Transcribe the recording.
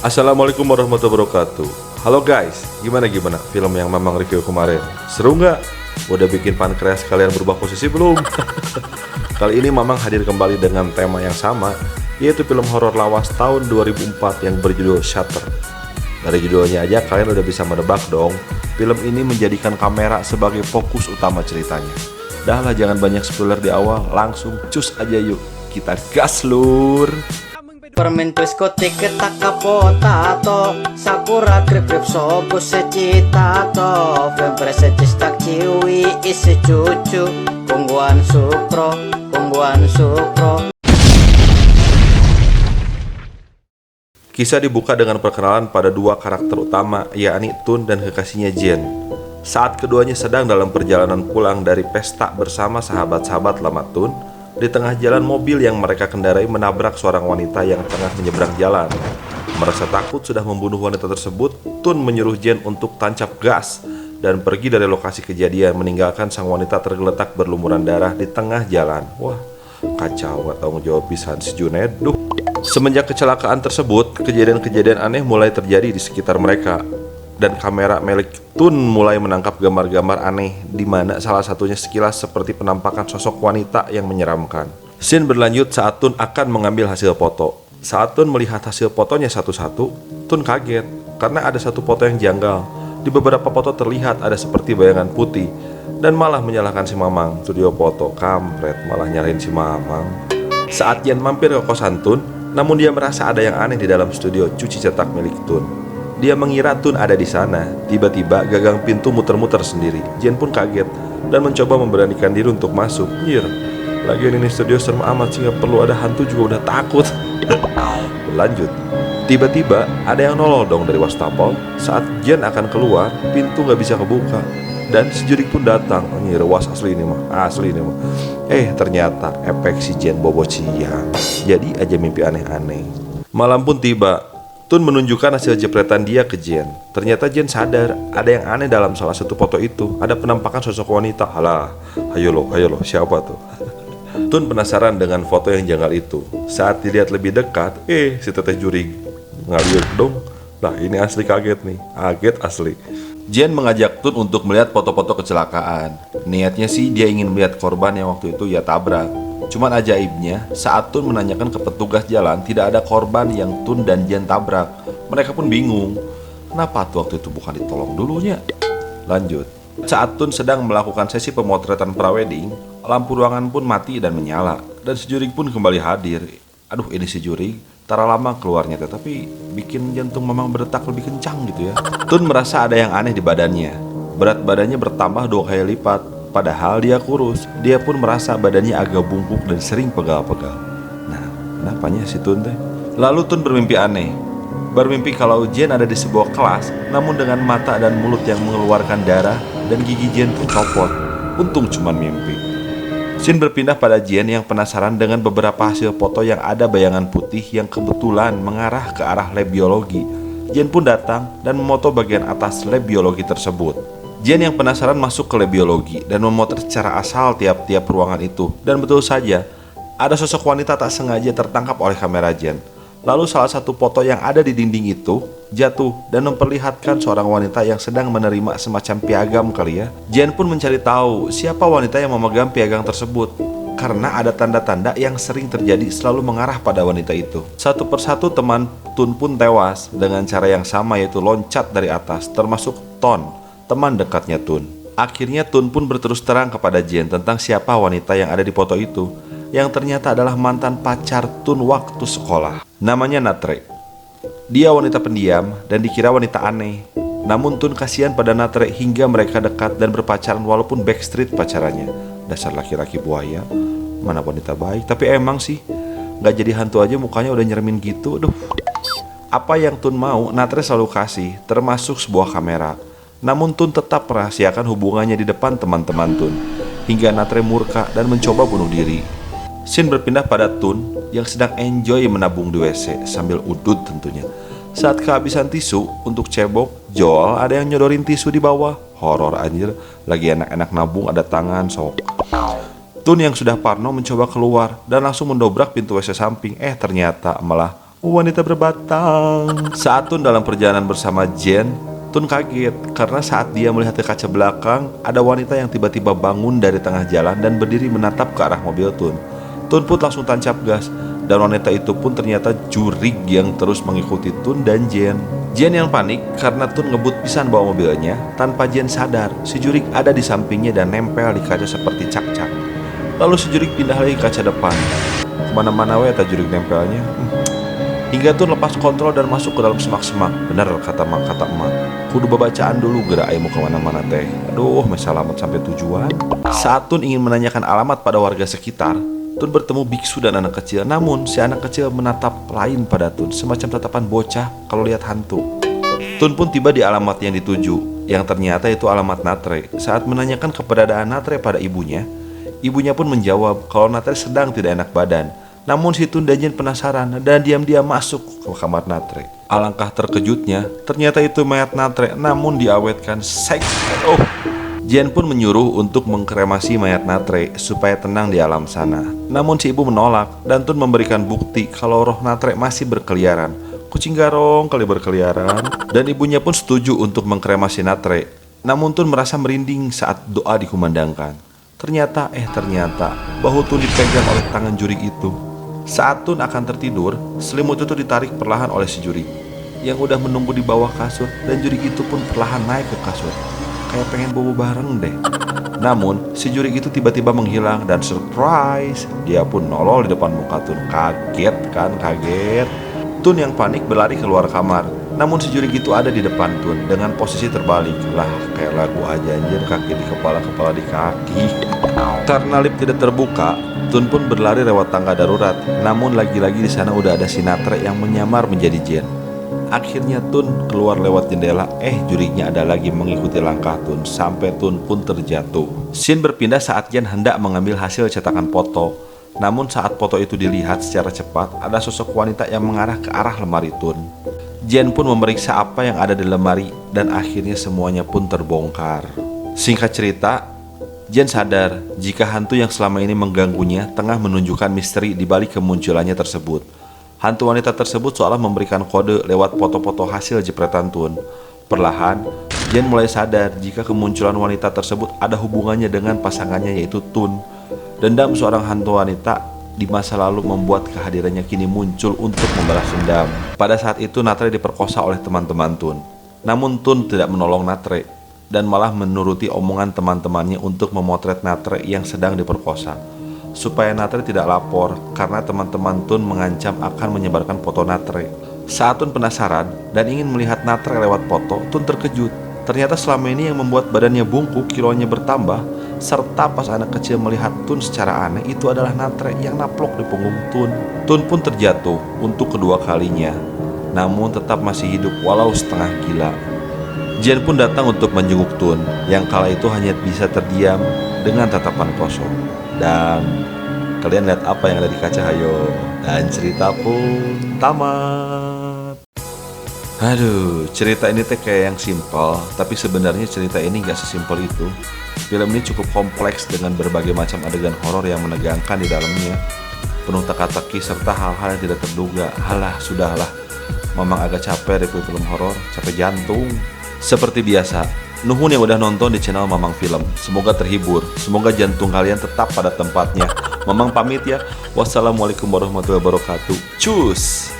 Assalamualaikum warahmatullahi wabarakatuh. Halo guys, gimana film yang memang review kemarin? Seru nggak? Udah bikin pankreas kalian berubah posisi belum? Kali ini Mamang hadir kembali dengan tema yang sama, yaitu film horor lawas tahun 2004 yang berjudul Shutter. Dari judulnya aja kalian udah bisa menebak dong, film ini menjadikan kamera sebagai fokus utama ceritanya. Dah lah, jangan banyak spoiler di awal, langsung cus aja yuk. Kita gas lur. Permen diskotik ketaka potato Sakura grip-grip sobo secitato Vempre secistak ciwi isi cucu Kungguan sukro Kisah dibuka dengan perkenalan pada dua karakter utama, yakni Tun dan kekasihnya Jen. Saat keduanya sedang dalam perjalanan pulang dari pesta bersama sahabat-sahabat lama Tun, di tengah jalan mobil yang mereka kendarai menabrak seorang wanita yang tengah menyeberang jalan. Merasa takut sudah membunuh wanita tersebut, Tun menyuruh Jen untuk tancap gas dan pergi dari lokasi kejadian, meninggalkan sang wanita tergeletak berlumuran darah di tengah jalan. Wah, kacau, gak tanggung jawab pisan si Junaid. Semenjak kecelakaan tersebut, kejadian-kejadian aneh mulai terjadi di sekitar mereka. Dan kamera milik Tun mulai menangkap gambar-gambar aneh, di mana salah satunya sekilas seperti penampakan sosok wanita yang menyeramkan. Scene berlanjut saat Tun akan mengambil hasil foto. Saat Tun melihat hasil fotonya satu-satu, Tun kaget karena ada satu foto yang janggal. Di beberapa foto terlihat ada seperti bayangan putih, dan malah menyalahkan si Mamang. Studio foto kampret, malah nyalahin si Mamang. Saat Jen mampir ke kosan Tun, namun dia merasa ada yang aneh di dalam studio cuci cetak milik Tun. Dia mengira Tun ada di sana. Tiba-tiba gagang pintu muter-muter sendiri. Jen pun kaget dan mencoba memberanikan diri untuk masuk. Nyir, lagian ini studio serem amat sih, gak perlu ada hantu juga udah takut. Lanjut. Tiba-tiba ada yang nolol dong dari wastafel. Saat Jen akan keluar, pintu gak bisa kebuka. Dan si Jurik pun datang. Nyir, was asli ini mah. Ternyata efek si Jen bobo siang. Jadi aja mimpi aneh-aneh. Malam pun tiba. Tun menunjukkan hasil jepretan dia ke Jen. Ternyata Jen sadar ada yang aneh dalam salah satu foto itu. Ada penampakan sosok wanita. Halah, ayo lo, siapa tuh? Tun penasaran dengan foto yang janggal itu. Saat dilihat lebih dekat, si teteh Jurig ngaliuk dong. Lah, ini asli kaget nih. Kaget asli. Jen mengajak Tun untuk melihat foto-foto kecelakaan. Niatnya sih dia ingin melihat korban yang waktu itu ia tabrak. Cuman ajaibnya, saat Tun menanyakan ke petugas jalan, tidak ada korban yang Tun dan Jen tabrak. Mereka pun bingung, kenapa tuh waktu itu bukan ditolong dulunya? Lanjut. Saat Tun sedang melakukan sesi pemotretan prawedding, lampu ruangan pun mati dan menyala, dan si Jurig pun kembali hadir. Aduh, ini si Jurig tara lama keluarnya, tetapi bikin jantung Mamang berdetak lebih kencang gitu ya. Tun merasa ada yang aneh di badannya. Berat badannya bertambah 2 kali lipat. Padahal dia kurus. Dia pun merasa badannya agak bungkuk dan sering pegal-pegal. Nah, kenapanya si Tun teh? Lalu Tun bermimpi aneh. Bermimpi kalau Jen ada di sebuah kelas, namun dengan mata dan mulut yang mengeluarkan darah, dan gigi Jen pun copot. Untung cuman mimpi. Scene berpindah pada Jen yang penasaran dengan beberapa hasil foto yang ada bayangan putih yang kebetulan mengarah ke arah lab biologi. Jen pun datang dan memoto bagian atas lab biologi tersebut. Jen yang penasaran masuk ke lab biologi dan memotret secara asal tiap-tiap ruangan itu. Dan betul saja, ada sosok wanita tak sengaja tertangkap oleh kamera Jen. Lalu salah satu foto yang ada di dinding itu jatuh dan memperlihatkan seorang wanita yang sedang menerima semacam piagam kali ya. Jen pun mencari tahu siapa wanita yang memegang piagam tersebut, karena ada tanda-tanda yang sering terjadi selalu mengarah pada wanita itu. Satu persatu teman Tun pun tewas dengan cara yang sama, yaitu loncat dari atas, termasuk Ton, teman dekatnya Tun. Akhirnya Tun pun berterus terang kepada Jen tentang siapa wanita yang ada di foto itu, yang ternyata adalah mantan pacar Tun waktu sekolah. Namanya Natre. Dia wanita pendiam dan dikira wanita aneh. Namun Tun kasihan pada Natre hingga mereka dekat dan berpacaran walaupun backstreet pacarannya. Dasar laki-laki buaya. Mana wanita baik. Tapi emang sih, gak jadi hantu aja mukanya udah nyeremin gitu. Aduh. Apa yang Tun mau, Natre selalu kasih, termasuk sebuah kamera. Namun Tun tetap merahasiakan hubungannya di depan teman-teman Tun, hingga Natre murka dan mencoba bunuh diri. Scene berpindah pada Tun yang sedang enjoy menabung di WC sambil udut tentunya. Saat kehabisan tisu untuk cebok, Joel ada yang nyodorin tisu di bawah. Horor anjir, lagi enak-enak nabung ada tangan sok. Tun yang sudah parno mencoba keluar dan langsung mendobrak pintu WC samping. Ternyata malah wanita berbatang. Saat Tun dalam perjalanan bersama Jen, Tun kaget karena saat dia melihat ke kaca belakang, ada wanita yang tiba-tiba bangun dari tengah jalan dan berdiri menatap ke arah mobil Tun. Tun pun langsung tancap gas, dan wanita itu pun ternyata jurig yang terus mengikuti Tun dan Jen. Jen yang panik karena Tun ngebut pisan bawa mobilnya. Tanpa Jen sadar, si jurig ada di sampingnya dan nempel di kaca seperti cak-cak. Lalu si jurig pindah lagi ke kaca depan. Kemana-mana we ta jurig nempelnya. Hingga Tun lepas kontrol dan masuk ke dalam semak-semak. Bener kata emak, kudu babacaan dulu gerak mau kemana-mana teh. Aduh, selamat sampai tujuan. Saat Tun ingin menanyakan alamat pada warga sekitar, Tun bertemu biksu dan anak kecil. Namun si anak kecil menatap lain pada Tun, semacam tatapan bocah kalau lihat hantu. Tun pun tiba di alamat yang dituju, yang ternyata itu alamat Natre. Saat menanyakan keberadaan Natre pada ibunya, ibunya pun menjawab kalau Natre sedang tidak enak badan. Namun si Tun dan Jen penasaran dan diam-diam masuk ke kamar Natre. Alangkah terkejutnya, ternyata itu mayat Natre namun diawetkan seks. Jen pun menyuruh untuk mengkremasi mayat Natre supaya tenang di alam sana. Namun si ibu menolak dan Tun memberikan bukti kalau roh Natre masih berkeliaran. Kucing garong kali berkeliaran. Dan ibunya pun setuju untuk mengkremasi Natre. Namun Tun merasa merinding saat doa dikumandangkan. Ternyata bahu Tun dipegang oleh tangan jurig itu. Saat Tun akan tertidur, selimut itu ditarik perlahan oleh si jurig yang udah menunggu di bawah kasur, dan jurig itu pun perlahan naik ke kasur kayak pengen bobo bareng deh. Namun si jurig itu tiba-tiba menghilang dan surprise, dia pun nolol di depan muka Tun. Kaget. Tun yang panik berlari keluar kamar. Namun si jurig itu ada di depan Tun dengan posisi terbalik. Lah kayak lagu aja anjir, kaki di kepala di kaki. Karena lift tidak terbuka, Tun pun berlari lewat tangga darurat. Namun lagi-lagi di sana udah ada si Natre yang menyamar menjadi Jen. Akhirnya Tun keluar lewat jendela. Jurignya ada lagi mengikuti langkah Tun sampai Tun pun terjatuh. Scene berpindah saat Jen hendak mengambil hasil cetakan foto. Namun saat foto itu dilihat secara cepat, ada sosok wanita yang mengarah ke arah lemari Tun. Jen pun memeriksa apa yang ada di lemari dan akhirnya semuanya pun terbongkar. Singkat cerita, Jen sadar jika hantu yang selama ini mengganggunya tengah menunjukkan misteri di balik kemunculannya tersebut. Hantu wanita tersebut seolah memberikan kode lewat foto-foto hasil jepretan Tun. Perlahan, Jen mulai sadar jika kemunculan wanita tersebut ada hubungannya dengan pasangannya yaitu Tun. Dendam seorang hantu wanita di masa lalu membuat kehadirannya kini muncul untuk membalas dendam. Pada saat itu Natre diperkosa oleh teman-teman Tun. Namun Tun tidak menolong Natre dan malah menuruti omongan teman-temannya untuk memotret Natre yang sedang diperkosa, supaya Natre tidak lapor karena teman-teman Tun mengancam akan menyebarkan foto Natre. Saat Tun penasaran dan ingin melihat Natre lewat foto, Tun terkejut. Ternyata selama ini yang membuat badannya bungkuk, kilonya bertambah, serta pas anak kecil melihat Tun secara aneh, itu adalah Natre yang naplok di punggung Tun. Tun pun terjatuh untuk kedua kalinya, namun tetap masih hidup walau setengah gila. Jen pun datang untuk menjenguk Tun, yang kala itu hanya bisa terdiam dengan tatapan kosong. Dan kalian lihat apa yang ada di kaca, hayo. Dan cerita pun tamat. Aduh, cerita ini teh kayak yang simpel, tapi sebenarnya cerita ini gak sesimpel itu. Film ini cukup kompleks dengan berbagai macam adegan horor yang menegangkan di dalamnya, penuh teka-teki serta hal-hal yang tidak terduga. Halah, sudahlah. Memang agak capek review film horor, capek jantung. Seperti biasa, nuhun yang udah nonton di channel Mamang Film. Semoga terhibur, semoga jantung kalian tetap pada tempatnya. Mamang pamit ya. Wassalamualaikum warahmatullahi wabarakatuh. Cus.